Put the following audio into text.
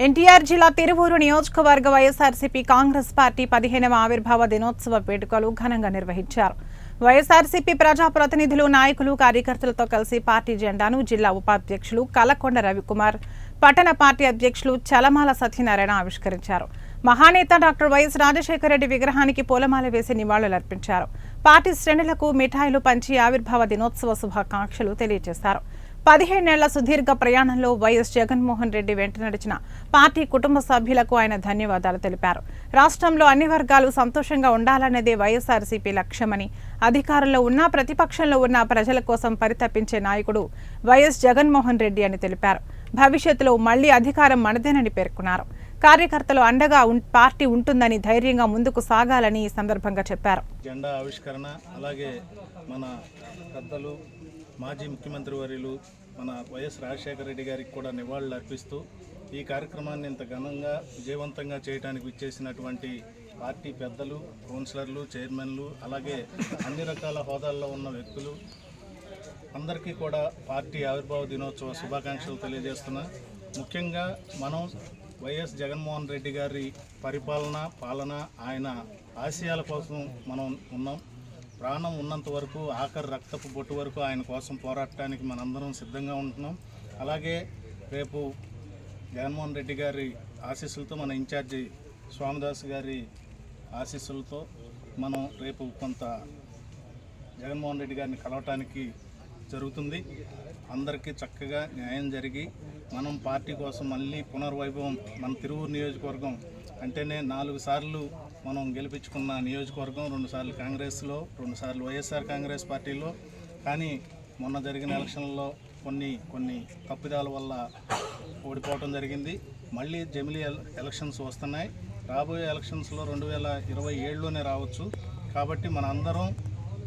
ఎన్టీఆర్ జిల్లా తిరువూరు నియోజకవర్గ వైఎస్ఆర్సీపీ కాంగ్రెస్ పార్టీ 15వ ఆవిర్భావ దినోత్సవ వేడుకలు ఘనంగా నిర్వహించారు. వైఎస్ఆర్సీపీ ప్రజాప్రతినిధులు, నాయకులు, కార్యకర్తలతో కలిసి పార్టీ జెండాను జిల్లా ఉపాధ్యక్షులు కలకొండ రవికుమార్, పట్టణ పార్టీ అధ్యక్షులు చలమాల సత్యనారాయణ ఆవిష్కరించారు. మహానేత డాక్టర్ వైఎస్ రాజశేఖర రెడ్డి విగ్రహానికి పూలమాల వేసి నివాళులర్పించారు. పార్టీ శ్రేణులకు మిఠాయిలు పంచి ఆవిర్భావ దినోత్సవ శుభాకాంక్షలు తెలియజేశారు. 15 ఏళ్ల సుదీర్ఘ ప్రయాణంలో వైఎస్ జగన్మోహన్ రెడ్డి వెంట నడిచిన పార్టీ కుటుంబ సభ్యులకు ఆయన ధన్యవాదాలు తెలిపారు. రాష్ట్రంలో అన్ని వర్గాలు సంతోషంగా ఉండాలన్నదే వైఎస్ఆర్సీపీ లక్ష్యమని, అధికారంలో ఉన్నా ప్రతిపక్షంలో ఉన్న ప్రజల కోసం పరితపించే నాయకుడు వైఎస్ జగన్మోహన్ రెడ్డి అని తెలిపారు. భవిష్యత్తులో మళ్లీ అధికారం మనదేనని పేర్కొన్నారు. కార్యకర్తలు అండగా పార్టీ ఉంటుందని, ధైర్యంగా ముందుకు సాగాలని ఈ సందర్భంగా చెప్పారు. జెండా ఆవిష్కరణ, అలాగే మన పెద్దలు మాజీ ముఖ్యమంత్రి వర్యులు మన వైఎస్ రాజశేఖర రెడ్డి గారికి కూడా నివాళులు అర్పిస్తూ ఈ కార్యక్రమాన్ని ఇంత ఘనంగా విజయవంతంగా చేయడానికి విచ్చేసినటువంటి పార్టీ పెద్దలు, కౌన్సిలర్లు, చైర్మన్లు, అలాగే అన్ని రకాల హోదాల్లో ఉన్న వ్యక్తులు అందరికీ కూడా పార్టీ ఆవిర్భావ దినోత్సవ శుభాకాంక్షలు తెలియజేస్తున్నా. ముఖ్యంగా మనం వైఎస్ జగన్మోహన్ రెడ్డి గారి పాలన ఆయన ఆశయాల కోసం మనం ఉన్నాం. ప్రాణం ఉన్నంత వరకు, ఆఖరి రక్తపు బొట్టు వరకు ఆయన కోసం పోరాడటానికి మనందరం సిద్ధంగా ఉంటున్నాం. అలాగే రేపు జగన్మోహన్ రెడ్డి గారి ఆశీస్సులతో, మన ఇన్ఛార్జి స్వామిదాస్ గారి ఆశీస్సులతో మనం రేపు కొంత జగన్మోహన్ రెడ్డి గారిని కలవటానికి జరుగుతుంది. అందరికీ చక్కగా న్యాయం జరిగి మనం పార్టీ కోసం మళ్ళీ పునర్వైభవం, మన తిరువూరు నియోజకవర్గం అంటేనే 4 సార్లు మనం గెలిపించుకున్న నియోజకవర్గం, 2 సార్లు కాంగ్రెస్లో, 2 సార్లు వైఎస్ఆర్ కాంగ్రెస్ పార్టీలో. కానీ మొన్న జరిగిన ఎలక్షన్లలో కొన్ని తప్పిదాల వల్ల ఓడిపోవడం జరిగింది. మళ్ళీ జమిలీ ఎలక్షన్స్ వస్తున్నాయి. రాబోయే ఎలక్షన్స్లో 2027లోనే రావచ్చు. కాబట్టి మన అందరం